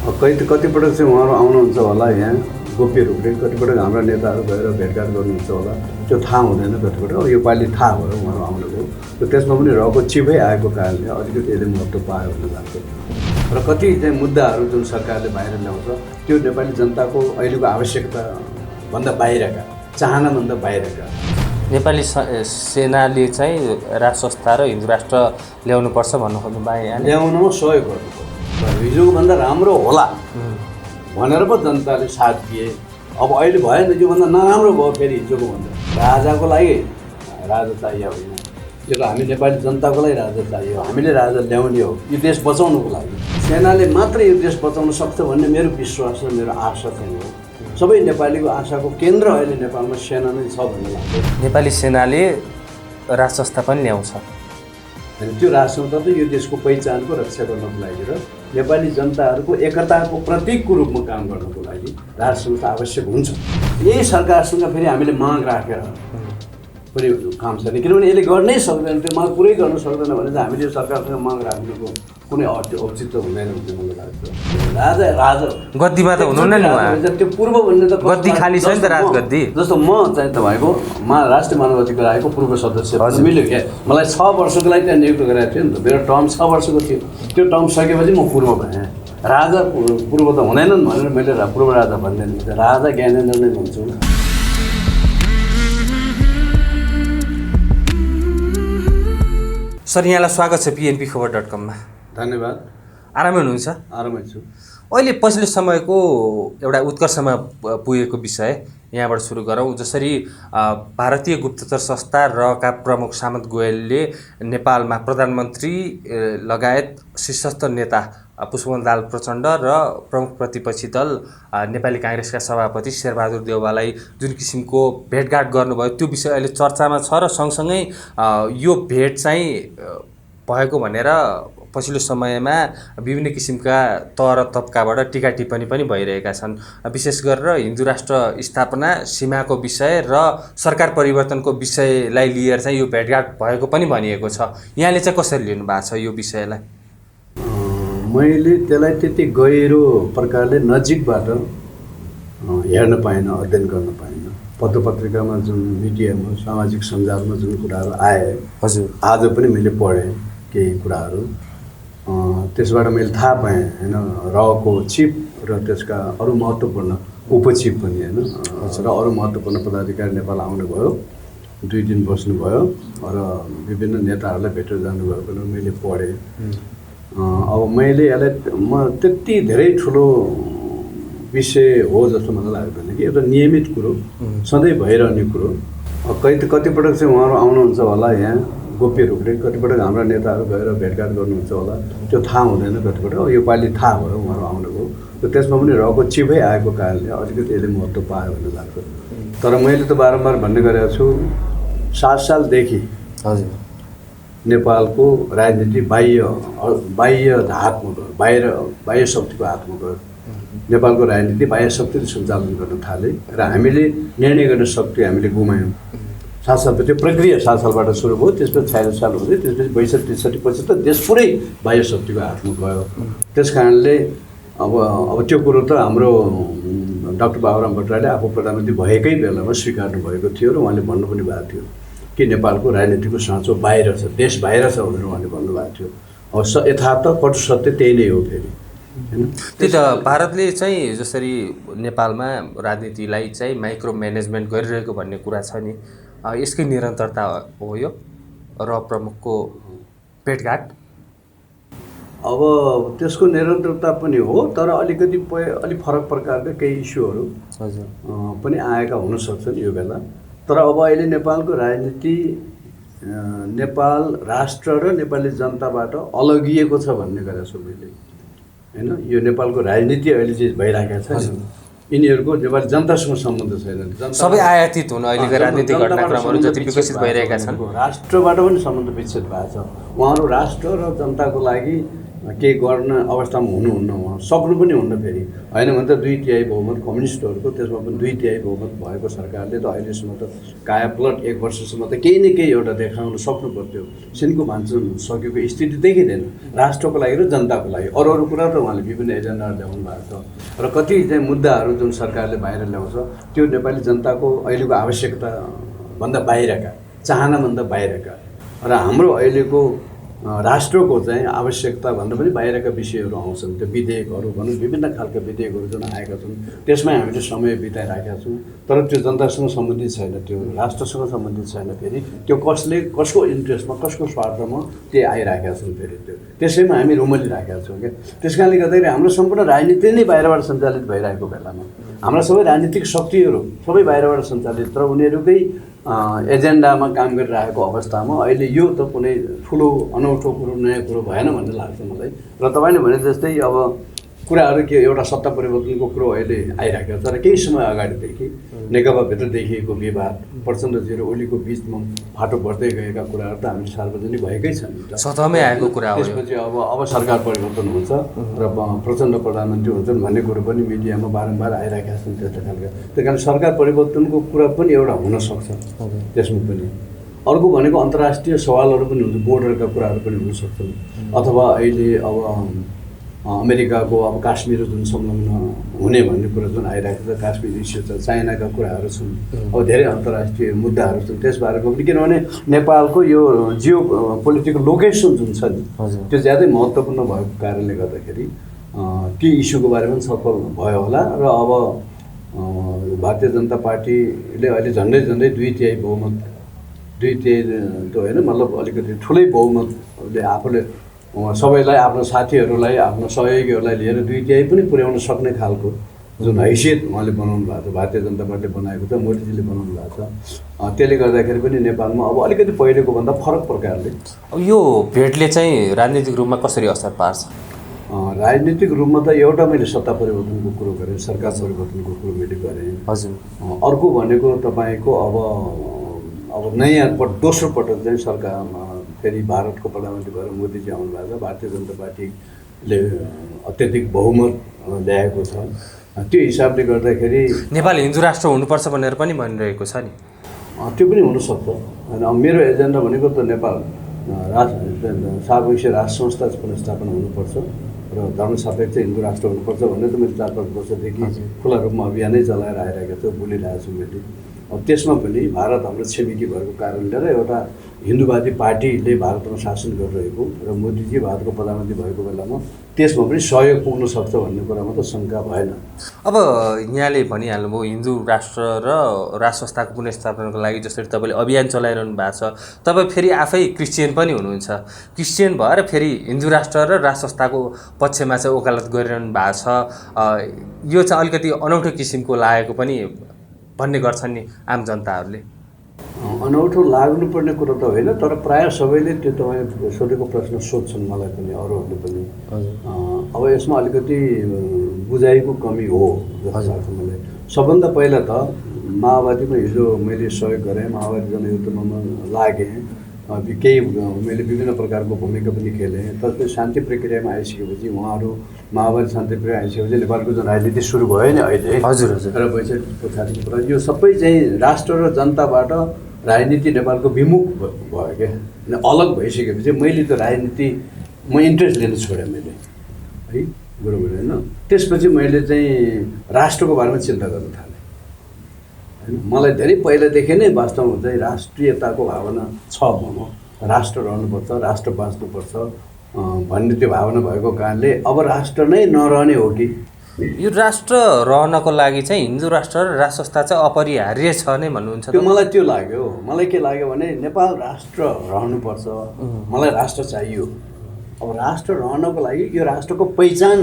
कतिपटक चाहिँ उहाँहरू आउनुहुन्छ होला यहाँ गोप्य रूपले, कतिपटक हाम्रा नेताहरू गएर भेटघाट गर्नुहुन्छ होला, त्यो थाहा हुँदैन कतिपटक। अब योपालि थाहा भयो उहाँहरू आउनुभयो, र त्यसमा पनि रको चिफै आएको कारणले अलिकति यसले महत्त्व पायो भन्ने लाग्छ। र कति चाहिँ मुद्दाहरू जुन सरकारले बाहिर ल्याउँछ त्यो नेपाली जनताको अहिलेको आवश्यकताभन्दा बाहिरका, चाहनाभन्दा बाहिरका। नेपाली सेनाले चाहिँ राज संस्था र हिन्दू राष्ट्र ल्याउनुपर्छ भन्नु खोज्नु भयो, ल्याउनमा सहयोग गर्नुपर्छ। हिजोको भन्दा राम्रो होला भनेर पो जनताले साथ दिए। अब अहिले भएन, योभन्दा नराम्रो भयो फेरि हिजोको भन्दा। राजाको लागि राजा चाहियो होइन, यो त हामी नेपाली जनताको लागि राजा चाहियो, हामीले राजा ल्याउने हो यो देश बचाउनुको लागि। सेनाले मात्रै यो देश बचाउन सक्छ भन्ने मेरो विश्वास र मेरो आशा चाहिँ हो। सबै नेपालीको आशाको केन्द्र अहिले नेपालमा सेना नै छ भन्ने लाग्छ। नेपाली सेनाले राज संस्था पनि ल्याउँछ, अनि त्यो राज संस्था त यो देशको पहिचानको रक्षा गर्नको लागि र नेपाली जनताहरूको एकताको प्रतीकको रूपमा काम गर्नको लागि राज संस्था आवश्यक हुन्छ। यही सरकारसँग फेरि हामीले माग राखेर पनि काम छैन, किनभने यसले गर्नै सक्दैन, त्यो माग पुरै गर्न सक्दैन भने चाहिँ हामीले यो सरकारसँग माग राख्नुको कुनै औचित्य हुँदैन भन्ने मलाई लाग्छ। राजा राजा गद्दीमा त हुनुहुन्न नि उहाँ, त्यो पूर्व भन्ने त गद्दी खाली छ नि त, राजगद्दी। जस्तो म चाहिँ तपाईँको राष्ट्रिय मानव अधिकार आयोगको पूर्व सदस्य मिल्यो क्या, मलाई 6 वर्षको लागि त्यहाँ नियुक्त गरेको थियो नि त। मेरो टर्म 6 वर्षको थियो, त्यो टर्म सकेपछि म पूर्व भएँ। राजा पूर्व त हुँदैनन् भनेर मैले पूर्व राजा भन्दैन, राजा ज्ञानेन्द्र नै भन्छु। सर, यहाँलाई स्वागत छ pnpखबर.com-मा। धन्यवाद। आरामै हुनुहुन्छ? आरामै छु। अहिले पछिल्लो समयको एउटा उत्कर्षमा पुगेको विषय यहाँबाट सुरु गरौँ। जसरी भारतीय गुप्तचर संस्था रका प्रमुख सामन्त गोयलले नेपालमा प्रधानमन्त्री लगायत शीर्षस्थ नेता पुष्पकमल प्रचण्ड र प्रमुख प्रतिपक्षी दल नेपाली काङ्ग्रेसका सभापति शेरबहादुर देउवालाई जुन किसिमको भेटघाट गर्नुभयो त्यो विषय अहिले चर्चामा छ। र सँगसँगै यो भेट चाहिँ भएको भनेर पछिल्लो समयमा विभिन्न किसिमका तह र तबकाबाट टिका टिप्पणी पनि भइरहेका छन्। विशेष गरेर हिन्दू राष्ट्र स्थापना, सीमाको विषय र सरकार परिवर्तनको विषयलाई लिएर चाहिँ यो भेटघाट भएको पनि भनिएको छ। यहाँले चाहिँ कसरी लिनु भएको छ यो विषयलाई? मैले त्यसलाई त्यति गहिरो प्रकारले नजिकबाट हेर्न पाइनँ, अध्ययन गर्न पाइनँ। पत्र पत्रिकामा जुन मिडियामा सामाजिक सञ्जालमा जुन कुराहरू आए, हजुर, आज पनि मैले पढेँ केही कुराहरू, त्यसबाट मैले थाहा पाएँ होइन, रको चिफ र त्यसका अरू महत्त्वपूर्ण उपचिफ पनि होइन, र अरू महत्त्वपूर्ण पदाधिकारी नेपाल आउनुभयो, 2 दिन बस्नुभयो र विभिन्न नेताहरूलाई भेटेर जानुभयो भनेर मैले पढेँ। अब मैले यसलाई त्यति धेरै ठुलो विषय हो जस्तो मलाई लाग्दैन कि, एउटा नियमित कुरो, सधैँ भइरहने कुरो। कतिपटक चाहिँ उहाँहरू आउनुहुन्छ होला यहाँ गोप्य रूपले, कतिपटक हाम्रा नेताहरू गएर भेटघाट गर्नुहुन्छ होला, त्यो थाहा हुँदैन कतिपटक। अब योपालि थाहा भयो उहाँहरू आउनुभयो, र त्यसमा पनि रको चिफै आएको कारणले अलिकति यसले महत्त्व पायो भन्ने लाग्छ। तर मैले त बारम्बार भन्ने गरेको छु, 7 सालदेखि हजुर नेपालको राजनीति बाह्य हातमा गयो, बाह्य शक्तिको हातमा गयो। नेपालको राजनीति बाह्य शक्तिले सञ्चालन गर्न थाले र हामीले निर्णय गर्ने शक्ति हामीले गुमायौँ। 7 साल त्यो प्रक्रिया 7 सालबाट सुरु भयो, त्यसपछि 46 साल हुँदै, त्यसपछि 62-63 पछि त देश पुरै बाह्य शक्तिको हातमा गयो। त्यस कारणले अब त्यो कुरो त हाम्रो डाक्टर बाबुराम भट्टराईले आफू प्रधानमन्त्री भएकै बेलामा स्वीकार्नु भएको थियो र उहाँले भन्नु पनि भएको थियो कि नेपालको राजनीतिको साँचो बाहिर छ, देश बाहिर छ भनेर उहाँले भन्नुभएको थियो। अब यथार्थ कटु सत्य त्यही नै हो फेरि होइन। त्यही त भारतले चाहिँ जसरी नेपालमा राजनीतिलाई चाहिँ माइक्रो म्यानेजमेन्ट गरिरहेको भन्ने कुरा छ नि, यसकै निरन्तरता हो यो र प्रमुखको भेटघाट? अब त्यसको निरन्तरता पनि हो, तर अलिकति अलिक फरक प्रकारका केही इस्युहरू हजुर पनि आएका हुन सक्छन् यो बेला। तर अब अहिले नेपालको राजनीति नेपाल राष्ट्र र नेपाली जनताबाट अलगिएको छ भन्ने गरेको छु मैले होइन। यो नेपालको राजनीति अहिले चाहिँ भइरहेको छ, यिनीहरूको नेपाली जनतासँग सम्बन्ध छैन। सबै आयातित हुन अहिलेका राजनीतिक घटनाक्रमहरू जति विकसित भइरहेका छन्, राष्ट्रबाट पनि सम्बन्ध विच्छेद भएको छ। उहाँहरू राष्ट्र र जनताको लागि केही गर्न अवस्थामा हुनुहुन्न, उहाँ सक्नु पनि हुन्न। फेरि होइन भने त 2/3 बहुमत कम्युनिस्टहरूको, त्यसमा पनि 2/3 बहुमत भएको सरकारले त अहिलेसम्म त कायापलट 1 वर्षसम्म त केही न केही एउटा देखाउन सक्नु पर्थ्यो। सिन्को भान्चुन सकेको स्थिति देखिँदैन राष्ट्रको लागि र जनताको लागि। अरू अरू कुरा त उहाँले विभिन्न एजेन्डाहरू ल्याउनु भएको छ र कति चाहिँ मुद्दाहरू जुन सरकारले बाहिर ल्याउँछ त्यो नेपाली जनताको अहिलेको आवश्यकताभन्दा बाहिरका, चाहनाभन्दा बाहिरका र हाम्रो अहिलेको राष्ट्रको चाहिँ आवश्यकताभन्दा पनि बाहिरका विषयहरू आउँछन्। त्यो विधेयकहरू भनौँ, विभिन्न खालका विधेयकहरू जुन आएका छन् त्यसमै हामीले समय बिताइराखेका छौँ। तर त्यो जनतासँग सम्बन्धित छैन, त्यो राष्ट्रसँग सम्बन्धित छैन। फेरि त्यो कसको इन्ट्रेस्टमा, कसको स्वार्थमा त्यो आइराखेका छन्। फेरि त्यो त्यसैमा हामी रुमलिराखेका छौँ क्या। त्यस कारणले गर्दाखेरि हाम्रो सम्पूर्ण राजनीति नै बाहिरबाट सञ्चालित भइरहेको बेलामा हाम्रा सबै राजनीतिक शक्तिहरू सबै बाहिरबाट सञ्चालित र उनीहरूकै एजेन्डामा काम गरिरहेको अवस्थामा अहिले यो त कुनै ठुलो अनौठो कुरो, नयाँ कुरो भएन भन्ने लाग्छ मलाई। र तपाईँले भने जस्तै अब कुराहरू के एउटा सत्ता परिवर्तनको कुरो अहिले आइरहेको छ र केही समय अगाडिदेखि नेकपाभित्र देखिएको विवाद, प्रचण्डजी र ओलीको बिचमा फाटो बढ्दै गएका कुराहरू त हामी सार्वजनिक भएकै छन्, सतहमै आएको कुरा हो। त्यसपछि अब सरकार परिवर्तन हुन्छ र प्रचण्ड प्रधानमन्त्री हुन्छन् भन्ने कुरो पनि मिडियामा बारम्बार आइरहेका छन् त्यस्तो खालका। त्यही कारण सरकार परिवर्तनको कुरा पनि एउटा हुनसक्छ त्यसमा पनि। अर्को भनेको अन्तर्राष्ट्रिय सवालहरू पनि हुन्छ, बोर्डरका कुराहरू पनि हुनसक्छन्, अथवा अहिले अब अमेरिकाको अब काश्मीर जुन संलग्न हुने भन्ने कुरा जुन आइरहेको छ, काश्मीर इस्यु छ, चाइनाका कुराहरू छन्, अब धेरै अन्तर्राष्ट्रिय मुद्दाहरू छन् त्यसबारेको पनि। किनभने नेपालको यो जियो पोलिटिकल लोकेसन जुन छ नि त्यो ज्यादै महत्त्वपूर्ण भएको कारणले गर्दाखेरि ती इस्युको बारेमा पनि छलफल भयो होला। र अब भारतीय जनता पार्टीले अहिले झन्डै 2/3 बहुमत, 2/3 त होइन, मतलब अलिकति ठुलै बहुमतले आफूले सबैलाई, आफ्नो साथीहरूलाई, आफ्नो सहयोगीहरूलाई लिएर 2/3 पनि पुर्याउन सक्ने खालको जुन हैसियत उहाँले बनाउनु भएको छ, भारतीय जनता पार्टीले बनाएको छ, मोदीजीले बनाउनु भएको छ। त्यसले गर्दाखेरि पनि नेपालमा अब अलिकति पहिलेको भन्दा फरक प्रकारले अब यो भेटले चाहिँ राजनीतिक रूपमा कसरी असर पार्छ? राजनीतिक रूपमा त एउटा मैले सत्ता परिवर्तनको कुरो गरेँ, सरकार परिवर्तनको कुरो मैले गरेँ। हजुर। अर्को भनेको तपाईँको अब नयाँ दोस्रो पटक चाहिँ सरकारमा फेरि भारतको प्रधानमन्त्री भएर मोदीजी आउनु भएको छ। भारतीय जनता पार्टीले अत्यधिक बहुमत ल्याएको छ। त्यो हिसाबले गर्दाखेरि नेपाल हिन्दू राष्ट्र हुनुपर्छ भनेर पनि भनिरहेको छ नि। त्यो पनि हुनसक्छ होइन। अब मेरो एजेन्डा भनेको त नेपाल सार्वभौमिक राष्ट्र संस्था पुनर्स्थापना हुनुपर्छ र धर्मसापेक्ष हिन्दू राष्ट्र हुनुपर्छ भन्ने त मैले 4-5 वर्षदेखि खुला रूपमा अभियानै चलाएर आइरहेको छु, बोलिरहेको छु मैले। अब त्यसमा पनि भारत हाम्रो छिमेकी भएको कारणले र एउटा हिन्दूवादी पार्टीले भारतमा शासन गरिरहेको र मोदीजी भारतको प्रधानमन्त्री भएको बेलामा त्यसमा पनि सहयोग पुग्न सक्छ भन्ने कुरामा त शङ्का भएन। अब यहाँले भनिहाल्नुभयो हिन्दू राष्ट्र र राष्ट्र संस्थाको पुनर्स्थापनाको लागि जसरी तपाईँले अभियान चलाइरहनु भएको छ, तपाईँ फेरि आफै क्रिस्चियन पनि हुनुहुन्छ। क्रिस्चियन भएर फेरि हिन्दू राष्ट्र र राष्ट्र संस्थाको पक्षमा चाहिँ वकालत गरिरहनु भएको छ। यो चाहिँ अलिकति अनौठो किसिमको लागेको पनि भन्ने गर्छन् नि आम जनताहरूले। अनौठो लाग्नुपर्ने कुरो त होइन, तर प्रायः सबैले त्यो तपाईँ सोधेको प्रश्न सोध्छन्, मलाई पनि अरूहरूले पनि। अब यसमा अलिकति बुझाइको कमी हो जस्तो लाग्छ मलाई। सबभन्दा पहिला त माओवादीमा हिजो मैले सहयोग गरेँ, माओवादी जनयुद्धमा लागेँ, केही मैले विभिन्न प्रकारको भूमिका पनि खेलेँ। त्यसपछि शान्ति प्रक्रियामा आइसकेपछि उहाँहरू माओवादी शान्ति प्रक्रिया आइसकेपछि नेपालको जुन राजनीति सुरु भयो नि अहिले, हजुर हजुर, र वैचारिक पछाडिको कुरा यो सबै चाहिँ राष्ट्र र जनताबाट राजनीति नेपालको विमुख भयो क्या, अलग भइसकेपछि मैले त राजनीति इन्ट्रेस्ट लिन छोडेँ मैले है बरोबर होइन। त्यसपछि मैले चाहिँ राष्ट्रको बारेमा चिन्ता गर्न थालेँ होइन। मलाई धेरै पहिलादेखि नै वास्तवमा चाहिँ राष्ट्रियताको भावना छ ममा, राष्ट्र रहनुपर्छ, राष्ट्र बाँच्नुपर्छ भन्ने त्यो भावना भएको कारणले अब राष्ट्र नै नरहने हो कि यो राष्ट्र रहनको लागि चाहिँ हिन्दू राष्ट्र र राष्ट्र संस्था चाहिँ अपरिहार्य छ नै भन्नुहुन्छ? त्यो मलाई त्यो लाग्यो। मलाई के लाग्यो भने नेपाल राष्ट्र रहनुपर्छ, मलाई राष्ट्र चाहियो। अब राष्ट्र रहनको लागि यो राष्ट्रको पहिचान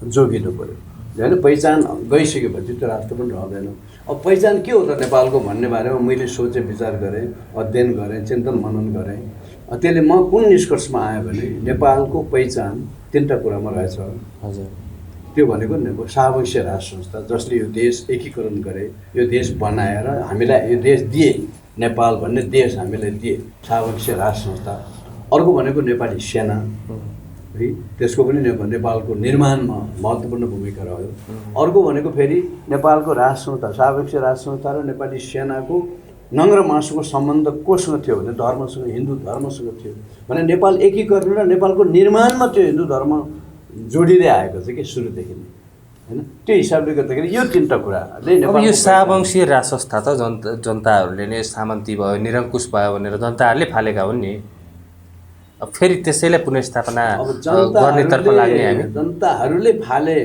जोगिनु पऱ्यो होइन। पहिचान गइसकेपछि त्यो राष्ट्र पनि रहँदैन। अब पहिचान के हो त नेपालको भन्ने बारेमा मैले सोचेँ, विचार गरेँ, अध्ययन गरेँ, चिन्तन मनन गरेँ। त्यसले म कुन निष्कर्षमा आएँ भने नेपालको पहिचान 3टा कुरामा रहेछ। हजुर। त्यो भनेको सार्वभौमिक राष्ट्र संस्था जसले यो देश एकीकरण गरे, यो देश बनाएर हामीलाई यो देश दिए, नेपाल भन्ने देश हामीलाई दिए, सार्वभौमिक राष्ट्र संस्था। अर्को भनेको नेपाली सेना है त्यसको पनि नेपालको निर्माणमा महत्त्वपूर्ण भूमिका रह्यो। अर्को भनेको फेरि नेपालको राज संस्था सापेक्ष राज संस्था र नेपाली सेनाको नङ्ग्र मासुको सम्बन्ध कोसँग थियो भने धर्मसँग, हिन्दू धर्मसँग थियो भने नेपाल एकीकरण र नेपालको निर्माणमा त्यो हिन्दू धर्म जोडिँदै आएको छ कि सुरुदेखि नै हैन। त्यो हिसाबले गर्दाखेरि यो तीनटा कुराले अब यो शाहवंशीय राज संस्था त जनताहरूले नै सामन्ती भयो, निरङ्कुश भयो भनेर जनताहरूले फालेका हुन् नि। अब फेरि त्यसैलाई पुनर्स्थापना गर्नेतर्फ लाग्ने हामी जनताहरूले फाले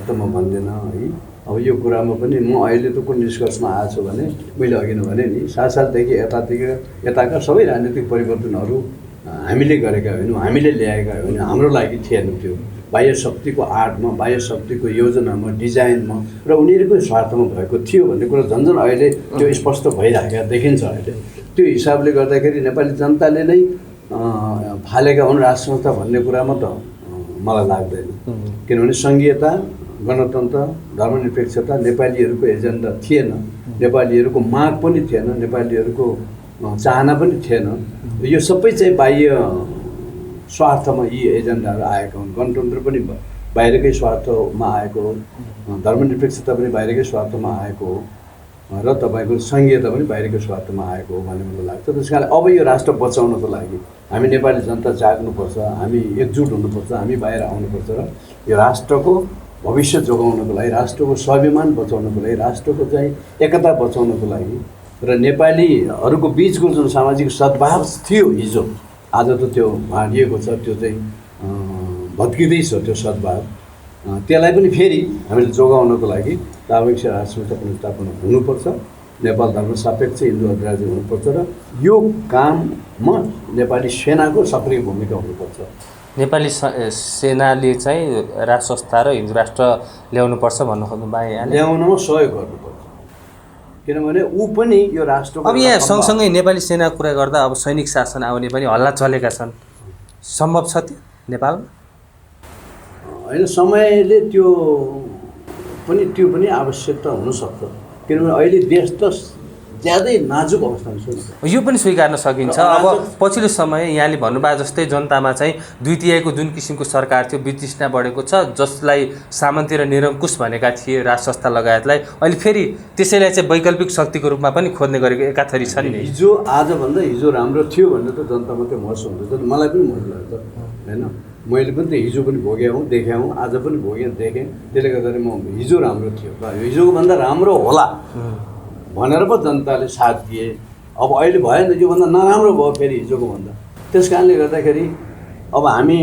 त म भन्दिनँ है। अब यो कुरामा पनि म अहिले त कुन निष्कर्षमा आएको छु भने मैले अघि नै भने नि 7 सालदेखि यताका सबै राजनीतिक परिवर्तनहरू हामीले गरेका होइनौँ, हामीले ल्याएका होइनौँ, हाम्रो लागि थिएन। त्यो बाह्य शक्तिको आडमा, बाह्य शक्तिको योजनामा, डिजाइनमा र उनीहरूको स्वार्थमा भएको थियो भन्ने कुरा झन्झन अहिले त्यो स्पष्ट भइरहेका देखिन्छ अहिले। त्यो हिसाबले गर्दाखेरि नेपाली जनताले नै फालेका हुन् राज संस्था भन्ने कुरामा त मलाई लाग्दैन। किनभने सङ्घीयता, गणतन्त्र, धर्मनिरपेक्षता नेपालीहरूको एजेन्डा थिएन, नेपालीहरूको माग पनि थिएन, नेपालीहरूको चाहना पनि थिएन। यो सबै चाहिँ बाह्य स्वार्थमा यी एजेन्डाहरू आएका हुन्। गणतन्त्र पनि बाहिरकै स्वार्थमा आएको हो, धर्मनिरपेक्षता पनि बाहिरकै स्वार्थमा आएको हो र तपाईँको सङ्घीयता पनि बाहिरकै स्वार्थमा आएको हो भन्ने मलाई लाग्छ। त्यस कारण अब यो राष्ट्र बचाउनको लागि हामी नेपाली जनता जाग्नुपर्छ, हामी एकजुट हुनुपर्छ, हामी बाहिर आउनुपर्छ र यो राष्ट्रको भविष्य जोगाउनको लागि, राष्ट्रको स्वाभिमान बचाउनको लागि, राष्ट्रको चाहिँ एकता बचाउनको लागि र नेपालीहरूको बिचको जुन सामाजिक सद्भाव थियो हिजो, आज त त्यो भाँडिएको छ, त्यो चाहिँ भत्किँदैछ त्यो सद्भाव। त्यसलाई पनि फेरि हामीले जोगाउनको लागि सापेक्ष राज संस्था पुनर्स्थापना हुनुपर्छ, नेपाल धर्म सापेक्ष हिन्दू अधिराज्य हुनुपर्छ र यो काममा नेपाली सेनाको सक्रिय भूमिका हुनुपर्छ। नेपाली सेनाले चाहिँ राज संस्था र हिन्दू राष्ट्र ल्याउनुपर्छ भन्नु खोज्नु भयो, ल्याउनमा सहयोग गर्नुपर्छ। किनभने ऊ पनि यो राष्ट्रको अब यहाँ सँगसँगै नेपाली सेनाको कुरा गर्दा अब सैनिक शासन आउने पनि हल्ला चलेका छन्, सम्भव छ त्यो नेपालमा? होइन, समयले त्यो पनि आवश्यकता हुनसक्छ। किनभने अहिले देश त ज्यादै नाजुक अवस्थामा छ। यो पनि स्वीकार्न सकिन्छ। अब पछिल्लो समय यहाँले भन्नुभयो जस्तै जनतामा चाहिँ 2/3 जुन किसिमको सरकार थियो, वितृष्णा बढेको छ, जसलाई सामन्ती र निरङ्कुश भनेका थिए राज संस्था लगायतलाई, अहिले फेरि त्यसैलाई चाहिँ वैकल्पिक शक्तिको रूपमा पनि खोज्ने गरेको एकाथरी छन् नि। हिजो आजभन्दा हिजो राम्रो थियो भन्ने त जनतामा त्यो महसुस हुन्छ। मलाई पनि महसुस लाग्छ होइन। मैले पनि त हिजो पनि भोगेँ हौँ, देखेँ हौँ, आज पनि भोगेँ, देखेँ। त्यसले गर्दाखेरि म हिजो राम्रो थियो र हिजोको भन्दा राम्रो होला भनेर पो जनताले साथ दिए। अब अहिले भएन, योभन्दा नराम्रो भयो फेरि हिजोको भन्दा। त्यस कारणले गर्दाखेरि अब हामी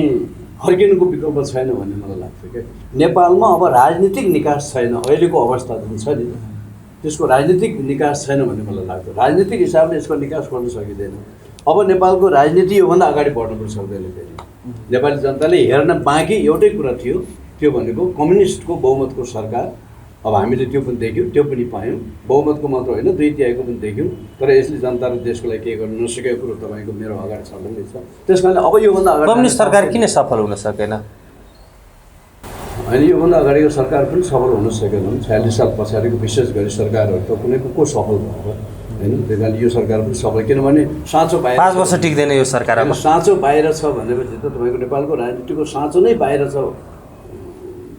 फर्किनुको विकल्प छैन भन्ने मलाई लाग्छ क्या। नेपालमा अब राजनीतिक निकास छैन, अहिलेको अवस्था जुन छ नि त्यसको राजनीतिक निकास छैन भन्ने मलाई लाग्छ। राजनीतिक हिसाबले यसको निकास गर्न सकिँदैन। अब नेपालको राजनीति योभन्दा अगाडि बढ्नु पनि सक्दैन। फेरि नेपाली जनताले हेर्न बाँकी एउटै कुरा थियो, त्यो भनेको कम्युनिस्टको बहुमतको सरकार। अब हामीले त्यो पनि देख्यौँ, त्यो पनि पायौँ। बहुमतको मात्र होइन, 2/3 पनि देख्यौँ। तर यसले जनता र देशको लागि केही गर्न नसकेको कुरो तपाईँको मेरो अगाडि छँदै छ। त्यस कारणले अब योभन्दा अगाडि कम्युनिस्ट सरकार किन सफल हुन सकेन? होइन, योभन्दा अगाडिको सरकार पनि सफल हुन सकेनन्। 46 साल पछाडिको विशेष गरी सरकारहरू त कुनैको को सफल भयो होइन। त्यही कारण यो सरकार पनि सफल, किनभने साँचो बाहिर 5 वर्ष टिक्दैन यो सरकार। अब साँचो बाहिर छ भनेपछि त तपाईँको नेपालको राजनीतिको साँचो नै बाहिर छ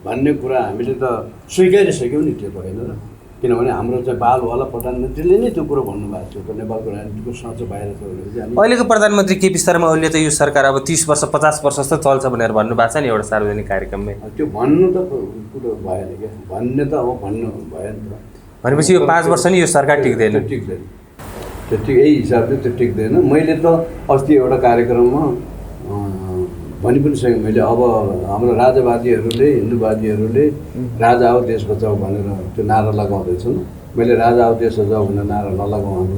भन्ने कुरा हामीले त स्वीकारिसक्यौँ नि। त्यो त होइन र, किनभने हाम्रो चाहिँ बालवाला प्रधानमन्त्रीले नै त्यो कुरो भन्नुभएको थियो त नेपालको राजनीतिको साँचो बाहिर छ भनेपछि हामी। अहिलेको प्रधानमन्त्री केपी शर्मा ओलीले त यो सरकार अब 30 वर्ष 50 वर्ष जस्तो चल्छ भनेर भन्नुभएको छ नि एउटा सार्वजनिक कार्यक्रममै। त्यो भन्नु त कुरो भएन क्या, भन्ने त अब भन्नु भएन त। भनेपछि यो 5 वर्ष नि यो सरकार टिक्दैन। त्यो यही हिसाबले त्यो टिक्दैन। मैले त अस्ति एउटा कार्यक्रममा भनि पनि सकेँ मैले, अब हाम्रो राजावादीहरूले, हिन्दूवादीहरूले राजा आओ देश बचाऊ भनेर त्यो नारा लगाउँदैछन्। मैले राजा आओ देश बचाऊ भनेर नारा नलगाउनु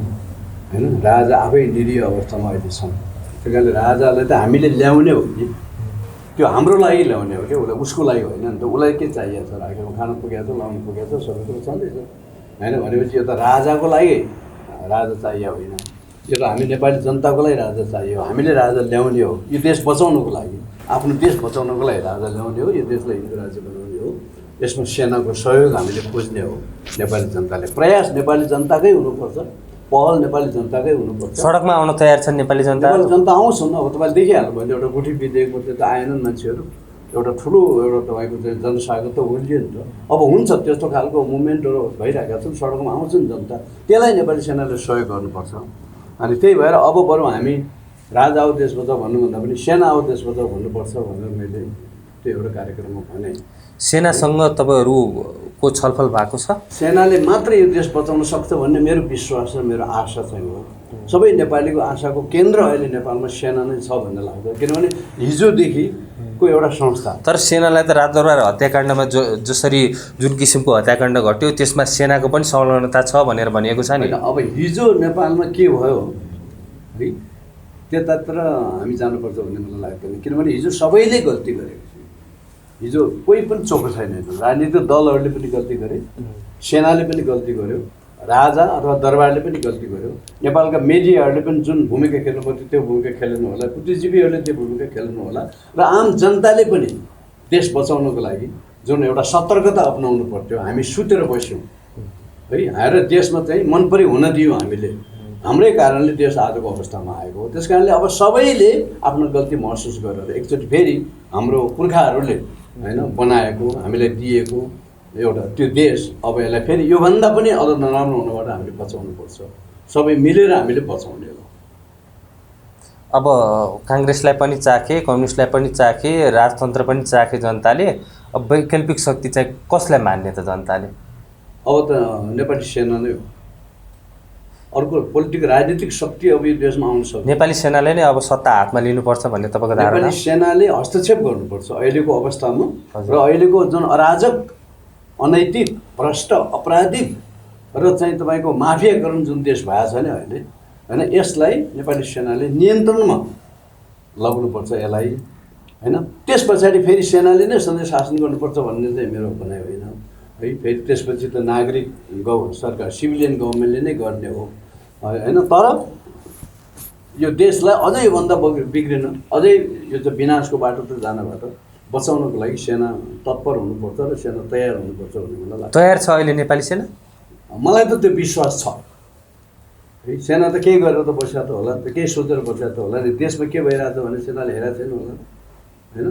होइन। राजा आफै निरीह अवस्थामा अहिले छन्। त्यही कारणले राजालाई त हामीले ल्याउने हो कि त्यो हाम्रो लागि ल्याउने हो क्या, उसलाई उसको लागि होइन नि त। उसलाई के चाहिएको छ, राखेको खानु पुगेको छ, लाउनु पुगेको छ, सबै कुरो छँदैछ होइन। भनेपछि यो त राजाको लागि राजा चाहियो होइन, यो त हामी नेपाली जनताको लागि राजा चाहियो। हामीले राजा ल्याउने हो, यो देश बचाउनको लागि, आफ्नो देश बचाउनको लागि राजा ल्याउने हो, यो देशलाई हिन्दू राज्य बनाउने हो। यसमा सेनाको सहयोग हामीले खोज्ने हो। नेपाली जनताले प्रयास नेपाली जनताकै हुनुपर्छ। पहल नेपाली जनताकै हुनुपर्छ। सडकमा आउन तयार छन् नेपाली जनता? नेपाली जनता आउँछन्। अब तपाईँले देखिहाल्नुभयो एउटा गुठी विधेयकमा त आएनन् मान्छेहरू। एउटा ठुलो एउटा तपाईँको चाहिँ जनसागर त ओर्लियो नि त। अब हुन्छ त्यस्तो खालको मुभमेन्टहरू भइरहेका छन्, सडकमा आउँछन् जनता, त्यसलाई नेपाली सेनाले सहयोग गर्नुपर्छ। अनि त्यही भएर अब बरु हामी राजा आऊ देश बचाऊ भन्नुभन्दा पनि सेना आऊ देश बचाऊ भन्नुपर्छ भनेर मैले त्यो एउटा कार्यक्रममा भने। सेनासँग तपाईँहरूको छलफल भएको छ? सेनाले मात्रै यो देश बचाउन सक्छ भन्ने मेरो विश्वास र मेरो आशा चाहिँ हो। सबै नेपालीको आशाको केन्द्र अहिले नेपालमा सेना नै छ भन्ने लाग्छ, किनभने हिजोदेखिको एउटा संस्था। तर सेनालाई त राजदरबार हत्याकाण्डमा जसरी जुन किसिमको हत्याकाण्ड घट्यो त्यसमा सेनाको पनि संलग्नता छ भनेर भनिएको छ नि। अब हिजो नेपालमा के भयो है त्यतातिर हामी जानुपर्छ भन्ने मलाई लाग्दैन, किनभने हिजो सबैले गल्ती गरेको थियो। हिजो कोही पनि चोखो छैन। राजनीतिक दलहरूले पनि गल्ती गरे, सेनाले पनि गल्ती गर्यो, राजा अथवा दरबारले पनि गल्ती गर्यो, नेपालका मिडियाहरूले पनि जुन भूमिका खेल्नु पर्थ्यो त्यो भूमिका खेलेन होला, बुद्धिजीवीहरूले त्यो भूमिका खेल्नु होला, र आम जनताले पनि देश बचाउनको लागि जुन एउटा सतर्कता अपनाउनु पर्थ्यो। हामी सुतेर बस्यौँ है, हाएर देशमा चाहिँ मन परि हुन दियौँ हामीले, हाम्रै कारणले देश आजको अवस्थामा आएको हो। त्यस कारणले अब सबैले आफ्नो गल्ती महसुस गरेर एकचोटि फेरि हाम्रो पुर्खाहरूले होइन बनाएको हामीलाई दिएको एउटा त्यो देश अब यसलाई फेरि योभन्दा पनि अझ नराम्रो हुनबाट हामीले बचाउनुपर्छ। सबै मिलेर हामीले बचाउने हो। अब काङ्ग्रेसलाई पनि चाखे, कम्युनिस्टलाई पनि चाखे, राजतन्त्र पनि चाखे जनताले। अब वैकल्पिक शक्ति चाहिँ कसलाई मान्ने त जनताले? अब त नेपाली सेना नै हो। अर्को पोलिटिक राजनीतिक शक्ति अब यो देशमा आउन सक्छ। नेपाली सेनाले नै अब सत्ता हातमा लिनुपर्छ भन्ने तपाईँको धारणा? नेपाली सेनाले हस्तक्षेप गर्नुपर्छ अहिलेको अवस्थामा, र अहिलेको जुन अराजक, अनैतिक, भ्रष्ट, अपराधिक र चाहिँ तपाईँको माफियाकरण जुन देश भएको छ नि अहिले होइन, यसलाई नेपाली सेनाले नियन्त्रणमा लग्नुपर्छ यसलाई होइन। त्यस पछाडि फेरि सेनाले नै सधैँ शासन गर्नुपर्छ भन्ने चाहिँ मेरो भनाइ होइन है। फेरि त्यसपछि त नागरिक सरकार, सिभिलियन गभर्मेन्टले नै गर्ने हो होइन। तर यो देशलाई अझै योभन्दा बिग्रिन, अझै यो चाहिँ विनाशको बाटो त जानबाट बचाउनको लागि सेना तत्पर हुनुपर्छ र सेना तयार हुनुपर्छ भन्ने मलाई लाग्छ। तयार छ अहिले नेपाली सेना? मलाई त त्यो विश्वास छ है। सेना त केही गरेर त बसेको त होला, केही सोचेर बसेको त होला नि। देशमा के भइरहेछ भने सेनाले हेरेको छैन होला होइन,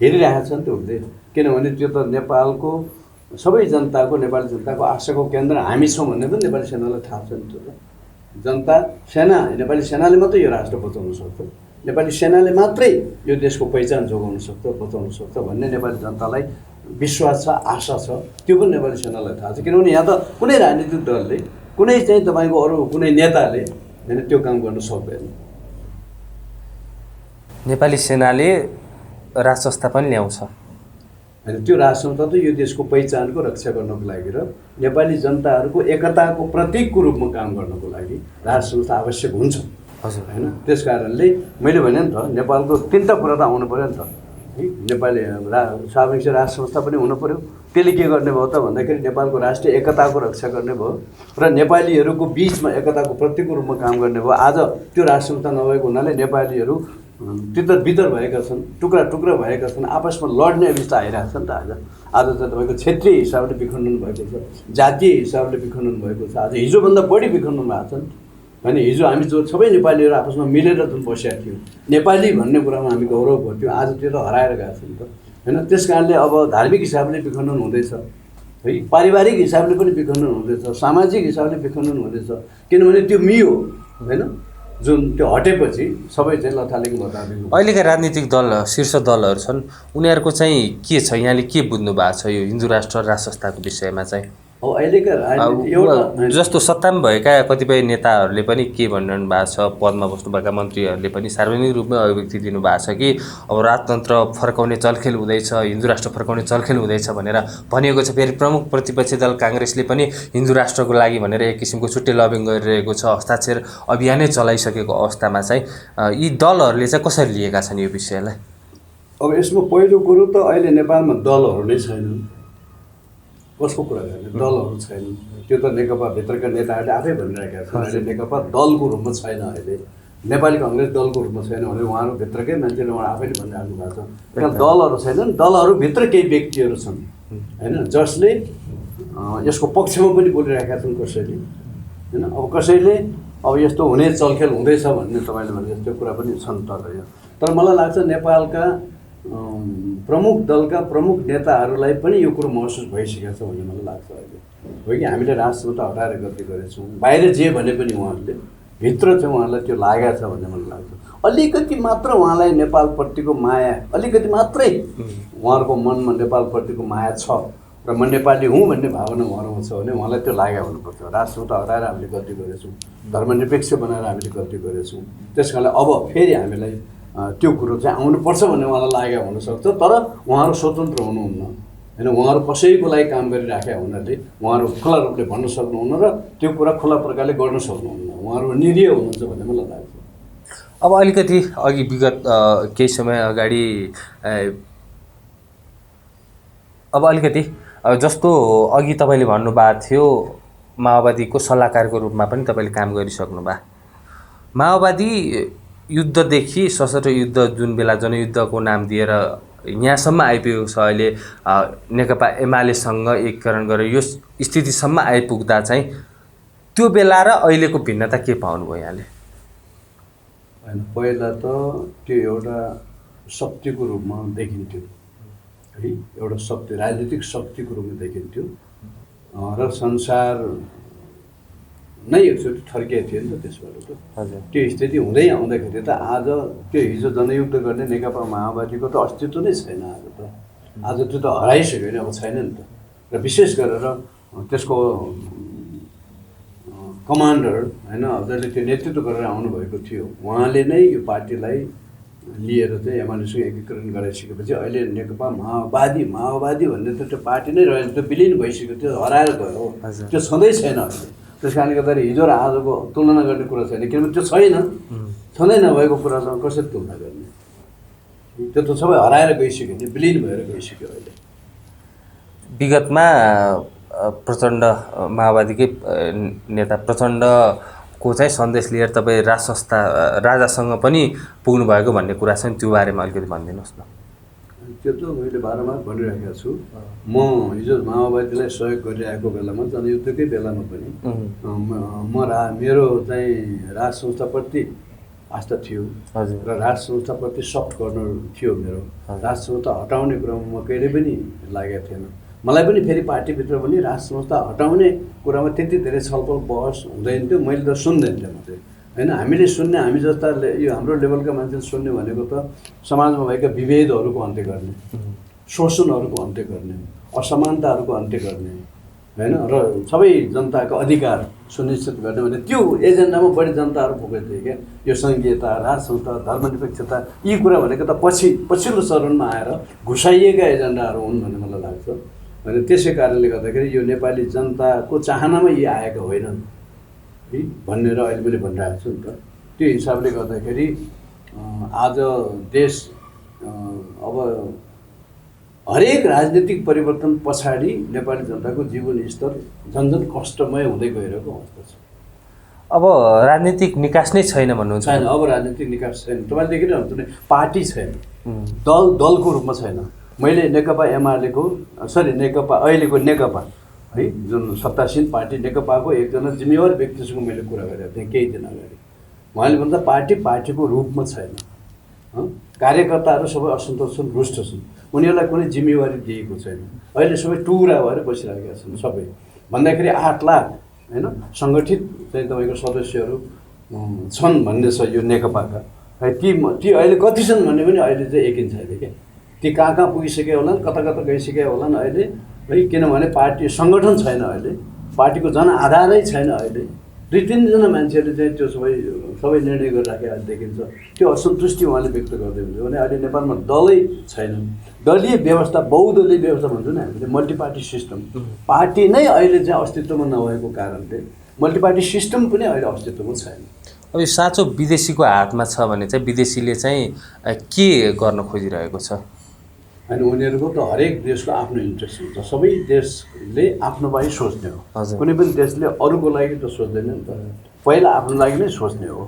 हेरिरहेको छ नि त उसले। किनभने त्यो त नेपालको सबै जनताको, नेपाली जनताको आशाको केन्द्र हामी छौँ भन्ने पनि नेपाली सेनालाई थाहा छ नि त। जनता सेना, नेपाली सेनाले मात्रै यो राष्ट्र बचाउन सक्छ, नेपाली सेनाले मात्रै यो देशको पहिचान जोगाउन सक्छ, बचाउन सक्छ भन्ने नेपाली जनतालाई विश्वास छ, आशा छ। त्यो पनि नेपाली सेनालाई थाहा छ, किनभने यहाँ त कुनै राजनीतिक दलले, कुनै चाहिँ तपाईँको अरू कुनै नेताले होइन त्यो काम गर्न सक्दैन। नेपाली सेनाले राज संस्था पनि ल्याउँछ होइन, त्यो राज संस्था त यो देशको पहिचानको रक्षा गर्नको लागि र नेपाली जनताहरूको एकताको प्रतीकको रूपमा काम गर्नको लागि राज संस्था आवश्यक हुन्छ हजुर होइन। त्यस कारणले मैले भने नि त नेपालको तिनवटा कुरा त आउनु पऱ्यो नि त है। नेपाली सापेक्ष राज संस्था पनि हुनु पऱ्यो। त्यसले के गर्ने भयो त भन्दाखेरि नेपालको राष्ट्रिय एकताको रक्षा गर्ने भयो र नेपालीहरूको बिचमा एकताको प्रतीकको रूपमा काम गर्ने भयो। आज त्यो राज संस्था नभएको हुनाले नेपालीहरू तितर बितर भएका छन्, टुक्रा टुक्रा भएका छन्, आपसमा लड्ने अवस्था आइरहेको छ नि त। आज चाहिँ तपाईँको क्षेत्रीय हिसाबले विखण्डन भएको छ, जातीय हिसाबले विखण्डन भएको छ। आज हिजोभन्दा बढी विखण्डन भएको छ नि होइन। हिजो हामी जो सबै नेपालीहरू आपसमा मिलेर जुन बसेका थियौँ, नेपाली भन्ने कुरामा हामी गौरव गर्थ्यौँ, आज त्यो त हराएर गएको छ नि त होइन। त्यस कारणले अब धार्मिक हिसाबले विखण्डन हुँदैछ है, पारिवारिक हिसाबले पनि विखण्डन हुँदैछ, सामाजिक हिसाबले विखण्डन हुँदैछ। किनभने त्यो मियो होइन, जुन त्यो हटेपछि सबै चाहिँ लथालिङ बताएको। अहिलेका राजनीतिक दल, शीर्ष दलहरू छन्, उनीहरूको चाहिँ के छ, यहाँले के बुझ्नु भएको छ यो हिन्दू राष्ट्र राज संस्थाको विषयमा चाहिँ? अब अहिलेका राजनीति एउटा जस्तो सत्तामा भएका कतिपय नेताहरूले पनि के भनिरहनु भएको छ, पदमा बस्नुभएका मन्त्रीहरूले पनि सार्वजनिक रूपमा अभिव्यक्ति दिनुभएको छ कि अब राजतन्त्र फर्काउने चलखेल हुँदैछ, हिन्दू राष्ट्र फर्काउने चलखेल हुँदैछ भनेर भनिएको छ। फेरि प्रमुख प्रतिपक्षी दल काङ्ग्रेसले पनि हिन्दू राष्ट्रको लागि भनेर एक किसिमको छुट्टै लबिङ गरिरहेको छ, हस्ताक्षर अभियानै चलाइसकेको अवस्थामा चाहिँ यी दलहरूले चाहिँ कसरी लिएका छन् यो विषयलाई? अब यसमा पहिलो कुरो त अहिले नेपालमा दलहरू नै छैनन्। कसको कुरा गर्ने, दलहरू छैनन्। त्यो त नेकपा भित्रका नेताहरूले आफै भनिरहेका छन् अहिले नेकपा दलको रूपमा छैन, अहिले नेपाली कङ्ग्रेस दलको रूपमा छैन भनेर उहाँहरू भित्रकै मान्छेले उहाँ आफैले भनिराख्नु भएको छ। त्यहाँ दलहरू छैनन्, दलहरूभित्र केही व्यक्तिहरू छन् होइन, जसले यसको पक्षमा पनि बोलिरहेका छन् कसैले होइन। अब कसैले अब यस्तो हुने चलखेल हुँदैछ भन्ने तपाईँले भने जस्तो कुरा पनि छन् तर मलाई लाग्छ नेपालका प्रमुख दलका प्रमुख नेताहरूलाई पनि यो कुरो महसुस भइसकेको छ भन्ने मलाई लाग्छ अहिले। हो कि हामीले राष्ट्रबाट हटाएर गल्ती गरेछौँ, बाहिर जे भने पनि उहाँहरूले भित्र चाहिँ उहाँलाई त्यो लागेको छ भन्ने मलाई लाग्छ। अलिकति मात्र उहाँलाई नेपालप्रतिको माया, अलिकति मात्रै उहाँहरूको मनमा नेपालप्रतिको माया छ र म नेपाली हुँ भन्ने भावना उहाँहरूमा छ भने उहाँलाई त्यो लागेको हुनुपर्छ। राष्ट्रबाट हटाएर हामीले गल्ती गरेछौँ, धर्मनिरपेक्ष बनाएर हामीले गल्ती गरेछौँ, त्यस कारणले अब फेरि हामीलाई त्यो कुरो चाहिँ आउनुपर्छ भन्ने उहाँलाई लागेको हुनसक्छ। तर उहाँहरू स्वतन्त्र हुनुहुन्न होइन, उहाँहरू कसैको लागि काम गरिराखेका हुनाले उहाँहरू खुला रूपले भन्न सक्नुहुन्न र त्यो कुरा खुला प्रकारले गर्न सक्नुहुन्न, उहाँहरू निरीह हुनुहुन्छ भन्ने मलाई लाग्छ। अब अलिकति अघि विगत केही समय अगाडि अब अलिकति जस्तो अघि तपाईँले भन्नुभएको थियो माओवादीको सल्लाहकारको रूपमा पनि तपाईँले काम गरिसक्नु भयो। माओवादी युद्धदेखि सशस्त्र युद्ध जुन बेला जनयुद्धको नाम दिएर यहाँसम्म आइपुगेको छ, अहिले नेकपा एमालेसँग एकीकरण गरेर यो स्थितिसम्म आइपुग्दा चाहिँ त्यो बेला र अहिलेको भिन्नता के पाउनुभयो यहाँले? होइन, पहिला त त्यो एउटा शक्तिको रूपमा देखिन्थ्यो है, एउटा शक्ति, राजनीतिक शक्तिको रूपमा देखिन्थ्यो र संसार नै एकचोटि थर्किएको थियो नि त त्यसबाट त। हजुर, त्यो त्यो स्थिति हुँदै आउँदाखेरि त आज त्यो हिजो जनयुद्ध गर्ने नेकपा माओवादीको त अस्तित्व नै छैन। आज त्यो त हराइसक्यो नि, अब छैन नि त। र विशेष गरेर त्यसको कमान्डर होइन, जसले त्यो नेतृत्व गरेर आउनुभएको थियो उहाँले नै यो पार्टीलाई लिएर चाहिँ एमालेसँग एकीकरण गराइसकेपछि अहिले नेकपा माओवादी भन्ने त त्यो पार्टी नै रहेन, त्यो विलिन भइसक्यो, त्यो हराएर गयो, त्यो छँदै छैन अहिले। त्यस कारणले गर्दाखेरि हिजो र आजको तुलना गर्ने कुरा छैन, किनभने त्यो छैन, छँदै नभएको कुरासँग कसरी तुलना गर्ने? त्यो त सबै हराएर गइसक्यो नि, विलिन भएर गइसक्यो अहिले। विगतमा प्रचण्ड माओवादीकै नेता प्रचण्डको चाहिँ सन्देश लिएर तपाईँ राजासँग पनि पुग्नु भएको भन्ने कुरा छ नि, त्यो बारेमा अलिकति भनिदिनुहोस् न। त्यो त मैले बारम्बार भनिरहेको छु। म हिजो माओवादीलाई सहयोग गरिरहेको बेलामा, जनयुद्धकै बेलामा पनि मेरो चाहिँ राज संस्थाप्रति आस्था थियो र राज संस्थाप्रति सफ्ट कर्नर थियो मेरो। राज संस्था हटाउने कुरामा म कहिले पनि लागेको थिएन। मलाई पनि फेरि पार्टीभित्र पनि राज संस्था हटाउने कुरामा त्यति धेरै छलफल बहस हुँदैन थियो, मैले त सुन्दैन थिएँ म चाहिँ होइन। हामीले सुन्ने, हामी जस्ता यो हाम्रो लेभलका मान्छेले सुन्ने भनेको त समाजमा भएका विभेदहरूको अन्त्य गर्ने, शोषणहरूको अन्त्य गर्ने, असमानताहरूको अन्त्य गर्ने होइन, र सबै जनताको अधिकार सुनिश्चित गर्ने भने त्यो एजेन्डामा बढी जनताहरू पुगेको थिए क्या। यो सङ्घीयता, राज संस्था, धर्मनिरपेक्षता यी कुरा भनेको त पछिल्लो चरणमा आएर घुसाइएका एजेन्डाहरू हुन् भन्ने मलाई लाग्छ। अनि त्यसै कारणले गर्दाखेरि यो नेपाली जनताको चाहनामा यी आएका होइनन् है भनेर अहिले मैले भनिरहेको छु नि त। त्यो हिसाबले गर्दाखेरि आज देश अब हरेक राजनीतिक परिवर्तन पछाडि नेपाली जनताको जीवन स्तर झन्झन कष्टमय हुँदै गइरहेको अवस्था छ। अब राजनीतिक निकास नै छैन भन्नुहुन्छ? छैन, अब राजनीतिक निकास छैन। तपाईँले देखिरहनुहुन्छ नि, पार्टी छैन, दलको रूपमा छैन। मैले नेकपा एमालेको नेकपा अहिलेको नेकपा है जुन सत्तासीन पार्टी नेकपाको एकजना जिम्मेवार व्यक्तिसँग मैले कुरा गरेको थिएँ केही दिन अगाडि। उहाँले भन्दा पार्टीको रूपमा छैन, कार्यकर्ताहरू सबै असन्तोष छन्, रुष्ट छन्, उनीहरूलाई कुनै जिम्मेवारी दिएको छैन। अहिले सबै टुरा भएर बसिरहेका छन्। सबै भन्दाखेरि 8 लाख होइन सङ्गठित चाहिँ तपाईँको सदस्यहरू छन् भन्ने छ यो नेकपाका है। ती अहिले कति छन् भन्ने पनि अहिले चाहिँ एकिन छैन क्या। ती कहाँ पुगिसके होलान्, कता गइसके होलान् अहिले है, किनभने पार्टी सङ्गठन छैन अहिले, पार्टीको जनआधारै छैन अहिले। 2-3 मान्छेहरूले चाहिँ त्यो सबै निर्णय गरिराखेको देखिन्छ। त्यो असन्तुष्टि उहाँले व्यक्त गर्दै हुन्छ भने अहिले नेपालमा दलै छैन। दलीय व्यवस्था, बहुदलीय व्यवस्था भन्छौँ नि हामीले, मल्टिपार्टी सिस्टम, पार्टी नै अहिले चाहिँ अस्तित्वमा नभएको कारणले मल्टिपार्टी सिस्टम पनि अहिले अस्तित्वमा छैन। अब यो साँचो विदेशीको हातमा छ भने चाहिँ विदेशीले चाहिँ के गर्न खोजिरहेको छ? होइन, उनीहरूको त हरेक देशको आफ्नो इन्ट्रेस्ट हुन्छ। सबै देशले आफ्नो लागि सोच्ने हो, कुनै पनि देशले अरूको लागि त सोच्दैन नि त, पहिला आफ्नो लागि नै सोच्ने हो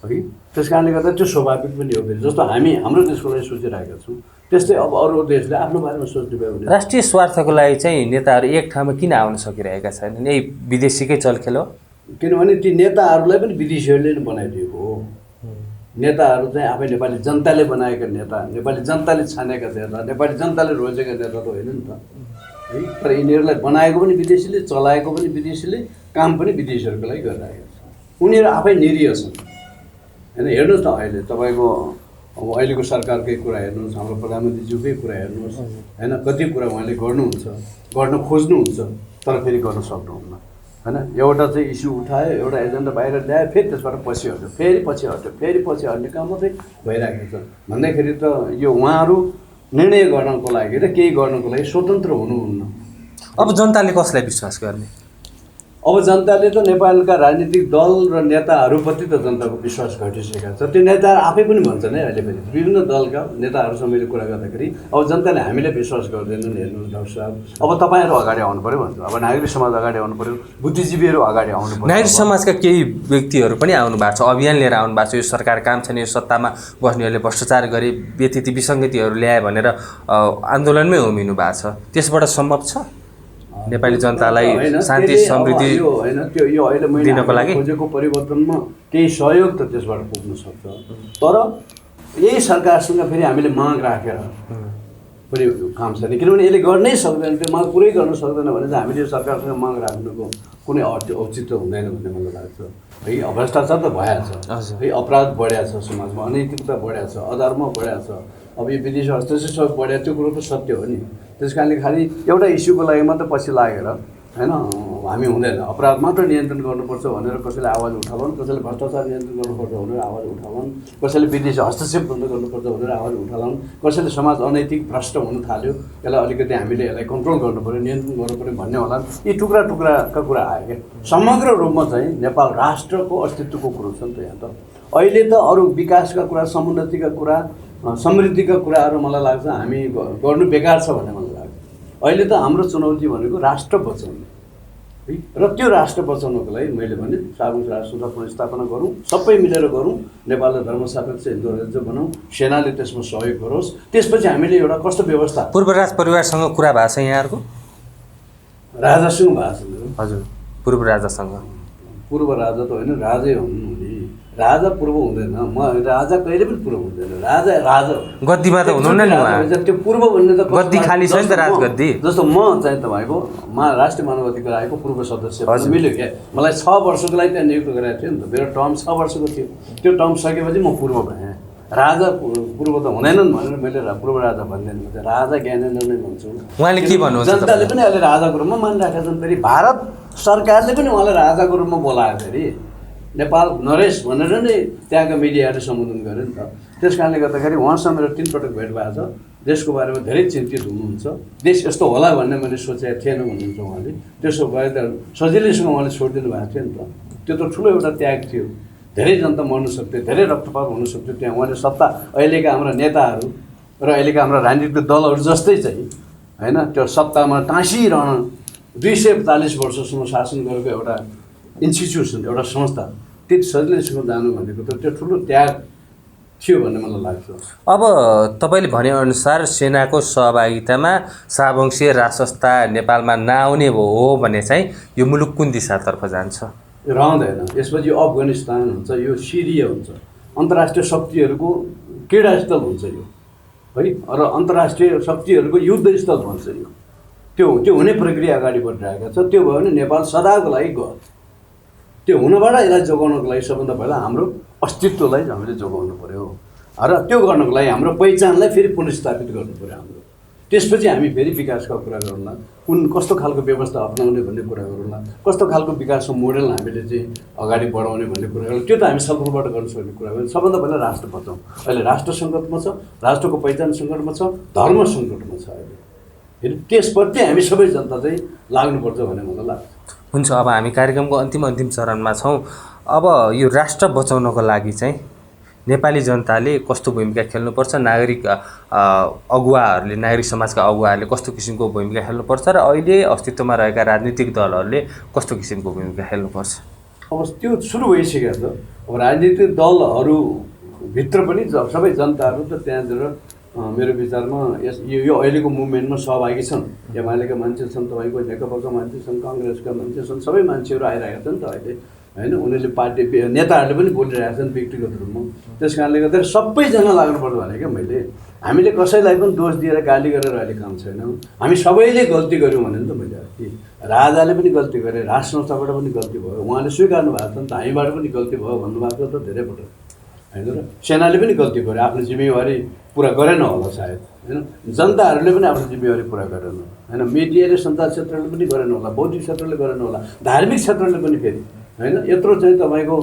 है। त्यस कारणले गर्दा त्यो स्वाभाविक पनि हो। जस्तो हामी हाम्रो देशको लागि सोचिरहेका छौँ, त्यस्तै अब अरू देशले आफ्नो बारेमा सोच्नु भयो भने। राष्ट्रिय स्वार्थको लागि चाहिँ नेताहरू एक ठाउँमा किन आउन सकिरहेका छैनन्? यही विदेशीकै चलखेल हो? किनभने ती नेताहरूलाई पनि विदेशीहरूले नै बनाइदिएको हो। नेताहरू चाहिँ आफै नेपाली जनताले बनाएका नेता, नेपाली जनताले छानेका नेता, नेपाली जनताले रोजेका नेता त होइन नि त है। तर यिनीहरूलाई बनाएको पनि विदेशीले, चलाएको पनि विदेशीले, काम पनि विदेशीहरूको लागि गरिरहेको छ। उनीहरू आफै निरीह छन् होइन। हेर्नुहोस् न अहिले तपाईँको अब अहिलेको सरकारकै कुरा हेर्नुहोस्, हाम्रो प्रधानमन्त्रीज्यूकै कुरा हेर्नुहोस् होइन। कति कुरा उहाँले गर्नुहुन्छ, गर्न खोज्नुहुन्छ, तर फेरि गर्न सक्नुहुन्न होइन। एउटा चाहिँ इस्यु उठायो, एउटा एजेन्डा बाहिर ल्यायो, फेरि त्यसबाट पछि हट्यो, फेरि पछि हट्यो, फेरि पछि हट्ने काम मात्रै भइरहेको छ। भन्दाखेरि त यो उहाँहरू निर्णय गर्नको लागि र केही गर्नको लागि स्वतन्त्र हुनुहुन्न। अब जनताले कसलाई विश्वास गर्ने? अब जनताले त नेपालका राजनीतिक दल र नेताहरूप्रति त जनताको विश्वास घटिसकेका छ। त्यो नेताहरू आफै पनि भन्छन् है, अहिले पनि विभिन्न दलका नेताहरूसँग मैले कुरा गर्दाखेरि अब जनताले हामीलाई विश्वास गर्दैनन्। हेर्नुहोस् डाक्टर साहब, अब तपाईँहरू अगाडि आउनु पऱ्यो भन्छ। अब नागरिक समाज अगाडि आउनु पऱ्यो, बुद्धिजीवीहरू अगाडि आउनु पऱ्यो। नागरिक समाजका केही व्यक्तिहरू पनि आउनु भएको छ, अभियान लिएर आउनु भएको छ। यो सरकार काम छैन, यो सत्तामा बस्नेहरूले भ्रष्टाचार गरे, व्यतीत विसङ्गतिहरू ल्याए भनेर आन्दोलनमै उभिनु भएको छ। त्यसबाट सम्भव छ नेपाली जनतालाई शान्ति समृद्धि दिनको लागि? खोजेको परिवर्तनमा केही सहयोग त त्यसबाट पुग्न सक्छ, तर यही सरकारसँग फेरि हामीले माग राखेर पनि काम छैन। किनभने यसले गर्नै सक्दैन, त्यो माग पुरै गर्न सक्दैन भने चाहिँ हामीले यो सरकारसँग माग राख्नुको कुनै औचित्य हुँदैन भन्ने मलाई लाग्छ है। भ्रष्टाचार त भइहाल्छ है, अपराध बढिया छ समाजमा, अनैतिकता बढिया छ, अधर्म बढिया छ। अब यो विदेशी हस्तक्षेप बढिया, त्यो कुरो त सत्य हो नि। त्यस कारणले खालि एउटा इस्युको लागि मात्र पछि लागेर होइन हामी हुँदैन। अपराध मात्र नियन्त्रण गर्नुपर्छ भनेर कसैले आवाज उठाउन्, कसैले भ्रष्टाचार नियन्त्रण गर्नुपर्छ भनेर आवाज उठाउन्, कसैले विदेशी हस्तक्षेप बन्द गर्नुपर्छ भनेर आवाज उठाउन्, कसैले समाज अनैतिक भ्रष्ट हुन थाल्यो, यसलाई अलिकति हामीले यसलाई कन्ट्रोल गर्नु पऱ्यो, नियन्त्रण गर्नु पऱ्यो भन्ने होला। यी टुक्रा टुक्राका कुरा आयो क्या। समग्र रूपमा चाहिँ नेपाल राष्ट्रको अस्तित्वको कुरो छ नि त। यहाँ त अहिले त अरू विकासका कुरा, समुन्नतिका कुरा, समृद्धिका कुराहरू मलाई लाग्छ हामी गर्नु बेकार छ भन्ने मलाई लाग्छ। अहिले त हाम्रो चुनौती भनेको राष्ट्र बचाउनु है। र त्यो राष्ट्र बचाउनको लागि मैले भने सार्वजनिक राष्ट्र पुनर्स्थापना गरौँ, सबै मिलेर गरौँ, नेपाललाई धर्मसापेक्ष हिन्दू राज्य बनाऊँ, सेनाले त्यसमा सहयोग गरोस्। त्यसपछि हामीले एउटा कस्तो व्यवस्था, पूर्वराज परिवारसँग कुरा भएको छ यहाँहरूको? राजासँग भएको छ। हजुर, पूर्व राजासँग? पूर्व राजा त होइन, राजै हुनु नि। राजा पूर्व हुँदैन, म राजा कहिले पनि पूर्व हुँदैन। राजा राजा गद्दीमा त हुनुहुन्न नि उहाँ। त्यो पूर्व भन्ने त गद्दी खाली छ नि त, राजगद्दी। जस्तो म चाहिँ तपाईँको राष्ट्रिय मानव अधिकार आयोगको पूर्व सदस्य मिल्यो क्या। मलाई 6 वर्षको लागि त्यहाँ नियुक्त गरेको थियो नि त। मेरो टर्म 6 वर्षको थियो। त्यो टर्म सकेपछि म पूर्व भएँ। राजा पूर्व त हुँदैनन् भनेर मैले पूर्व राजा भन्दैन, राजा ज्ञानेन्द्र नै भन्छु। उहाँले के भन्नुहुन्छ? जनताले पनि अहिले राजाको रूपमा मानिराखेका छन्। फेरि भारत सरकारले पनि उहाँलाई राजाको रूपमा बोलायो। फेरि नेपाल नरेश भनेर नै त्यहाँका मिडियाहरूले सम्बोधन गर्यो नि त। त्यस कारणले गर्दाखेरि उहाँसँग मेरो 3 पटक भेट भएको छ। देशको बारेमा धेरै चिन्तित हुनुहुन्छ। देश यस्तो होला भन्ने मैले सोचेको थिएन भन्नुहुन्छ उहाँले। त्यसो भए त सजिलैसँग उहाँले छोडिदिनु भएको थियो नि त। त्यो त ठुलो एउटा त्याग थियो। धेरै जनता मर्नु सक्थ्यो, धेरै रक्तपात हुन सक्थ्यो। त्यहाँ उहाँले सत्ता, अहिलेका हाम्रा नेताहरू र अहिलेका हाम्रा राजनीतिक दलहरू जस्तै चाहिँ होइन त्यो सत्तामा टाँसिरहन 240 वर्षसम्म शासन गरेको एउटा इन्स्टिट्युसन, एउटा संस्था, त्यति सजिलैसँग जानु भनेको त त्यो ठुलो त्याग थियो भन्ने मलाई लाग्छ। अब तपाईँले भनेअनुसार सेनाको सहभागितामा शाहवंशीय राजसंस्था नेपालमा नआउने हो भने चाहिँ यो मुलुक कुन दिशातर्फ जान्छ? रहँदैन। यसपछि यो अफगानिस्तान हुन्छ, यो सिरिया हुन्छ, अन्तर्राष्ट्रिय शक्तिहरूको क्रीडास्थल हुन्छ यो है। र अन्तर्राष्ट्रिय शक्तिहरूको युद्धस्थल भन्छ यो। त्यो हुने प्रक्रिया अगाडि बढिरहेको छ। त्यो भयो भने नेपाल सदाको लागि गयो। त्यो हुनबाट यसलाई जोगाउनको लागि सबभन्दा पहिला हाम्रो अस्तित्वलाई हामीले जोगाउनु पऱ्यो र त्यो गर्नको लागि हाम्रो पहिचानलाई फेरि पुनर्स्थापित गर्नु पऱ्यो हाम्रो। त्यसपछि हामी फेरि विकासका कुरा गरौँला, कुन कस्तो खालको व्यवस्था अप्नाउने भन्ने कुरा गरौँला, कस्तो खालको विकासको मोडेल हामीले चाहिँ अगाडि बढाउने भन्ने कुरा गरौँ। त्यो त हामी छलफलबाट गर्न सक्ने कुरा हो। सबभन्दा पहिला राष्ट्र बचाउँ। अहिले राष्ट्र सङ्कटमा छ, राष्ट्रको पहिचान सङ्कटमा छ, धर्म सङ्कटमा छ अहिले। फेरि त्यसप्रति हामी सबै जनता चाहिँ लाग्नुपर्छ भन्ने मलाई लाग्छ। हुन्छ, अब हामी कार्यक्रमको अन्तिम चरणमा छौँ। अब यो राष्ट्र बचाउनको लागि चाहिँ नेपाली जनताले कस्तो भूमिका खेल्नुपर्छ, नागरिक अगुवाहरूले, नागरिक समाजका अगुवाहरूले कस्तो किसिमको भूमिका खेल्नुपर्छ र अहिले अस्तित्वमा रहेका राजनीतिक दलहरूले कस्तो किसिमको भूमिका खेल्नुपर्छ? अब त्यो सुरु भइसकेको छ। अब राजनीतिक दलहरूभित्र पनि सबै जनताहरू त त्यहाँनिर मेरो विचारमा यो अहिलेको मुभमेन्टमा सहभागी छन्। एमालेका मान्छे छन्, तपाईँको नेकपाका मान्छे छन्, काङ्ग्रेसका मान्छे छन्, सबै मान्छेहरू आइरहेका छन् त अहिले होइन। उनीहरूले पार्टी नेताहरूले पनि बोलिरहेका छन् व्यक्तिगत रूपमा। त्यस कारणले गर्दाखेरि सबैजना लाग्नुपर्छ भने क्या मैले हामीले कसैलाई पनि दोष दिएर गाली गरेर अहिले काम छैन। हामी सबैले गल्ती गऱ्यौँ भने नि त मैले कि राजाले पनि गल्ती गरे, राज संस्थाबाट पनि गल्ती भयो, उहाँले स्वीकार्नु भएको छ नि त, हामीबाट पनि गल्ती भयो भन्नुभएको छ त धेरैपटक होइन र। सेनाले पनि गल्ती गर्यो, आफ्नो जिम्मेवारी पुरा गरेन होला सायद होइन। जनताहरूले पनि आफ्नो जिम्मेवारी पुरा गरेन होइन। मिडियाले, सञ्चार क्षेत्रले पनि गरेन होला, बौद्धिक क्षेत्रले गरेन होला, धार्मिक क्षेत्रले पनि फेरि होइन। यत्रो चाहिँ तपाईँको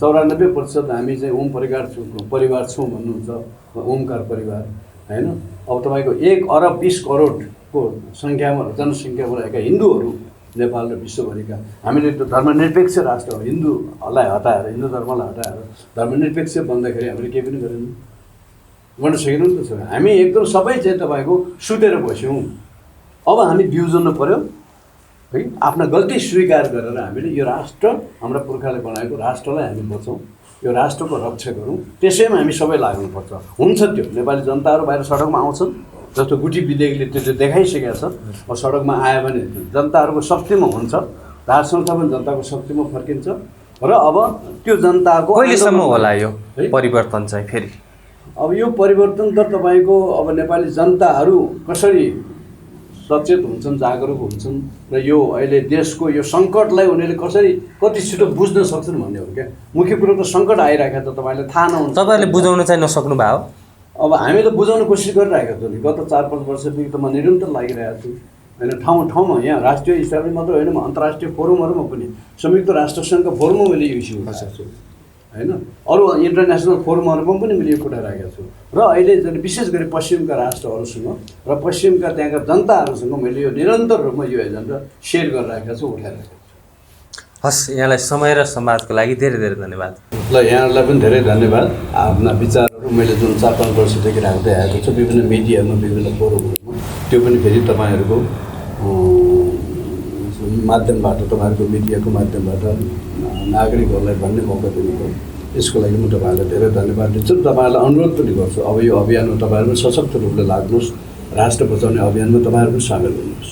94% हामी चाहिँ ओम परिवार छौँ भन्नुहुन्छ, ओमकार परिवार होइन। अब तपाईँको 1 अरब 20 करोडको सङ्ख्यामा जनसङ्ख्यामा रहेका हिन्दूहरू नेपाल र विश्वभरिका, हामीले त धर्मनिरपेक्ष राष्ट्र हो, हिन्दूलाई हटाएर, हिन्दू धर्मलाई हटाएर धर्मनिरपेक्ष बन्दाखेरि हामीले केही पनि गरेनौँ, गर्न सकेनौँ नि त छ। हामी एकदम सबै चाहिँ तपाईँको सुतेर बस्यौँ। अब हामी बिउजन्नु पऱ्यो है, आफ्ना गल्ती स्वीकार गरेर हामीले यो राष्ट्र, हाम्रा पुर्खाले बनाएको राष्ट्रलाई हामी बचाउँ, यो राष्ट्रको रक्षा गरौँ। त्यसैमा हामी सबै लाग्नुपर्छ। हुन्छ त्यो नेपाली जनताहरू बाहिर सडकमा आउँछन्, जस्तो गुठी विधेयकले त्यसले देखाइसकेको छ। अब सडकमा आयो भने जनताहरूको शक्तिमा हुन्छ, राज संस्था पनि जनताको शक्तिमा फर्किन्छ र अब त्यो जनताको कहिलेसम्म होला यो परिवर्तन चाहिँ फेरि? अब यो परिवर्तन त तपाईँको अब नेपाली जनताहरू कसरी सचेत हुन्छन्, जागरुक हुन्छन् र यो अहिले देशको यो सङ्कटलाई उनीहरूले कसरी कति छिटो बुझ्न सक्छन् भन्ने हो क्या। मुख्य कुरो त सङ्कट आइरहेको छ, तपाईँले थाहा नहुन्छ। तपाईँहरूले बुझाउन चाहिँ नसक्नु भयो? अब हामी त बुझाउन कोसिस गरिरहेका छौँ नि, गत 4-5 वर्षदेखि त म निरन्तर लागिरहेको छु होइन। ठाउँ ठाउँमा यहाँ राष्ट्रिय स्तरले मात्र होइन, म अन्तर्राष्ट्रिय फोरमहरूमा पनि, संयुक्त राष्ट्रसङ्घका फोरममा मैले यो इस्यु उठाएको छु होइन। अरू इन्टरनेसनल फोरमहरूमा पनि मैले यो कुरा राखेको छु र अहिले विशेष गरी पश्चिमका राष्ट्रहरूसँग र पश्चिमका त्यहाँका जनताहरूसँग मैले यो निरन्तर रूपमा यो एजेन्डा सेयर गरिरहेको छु, उठाइरहेको छु। हस्, यहाँलाई समय र संवादको लागि धेरै धेरै धन्यवाद। ल, यहाँहरूलाई पनि धेरै धन्यवाद। आफ्ना विचारहरू मैले जुन 4-5 वर्षदेखि राख्दै आएको छु विभिन्न मिडियामा, विभिन्न फोरमहरूमा, त्यो पनि फेरि तपाईँहरूको माध्यमबाट, तपाईँहरूको मिडियाको माध्यमबाट नागरिकहरूलाई भन्ने मौका दिनुभयो, यसको लागि म तपाईँहरूलाई धेरै धन्यवाद दिन्छु। तपाईँहरूलाई अनुरोध पनि गर्छु, अब यो अभियानमा तपाईँहरू पनि सशक्त रूपले लाग्नुहोस्, राष्ट्र बचाउने अभियानमा तपाईँहरू पनि सामेल हुनुहोस्।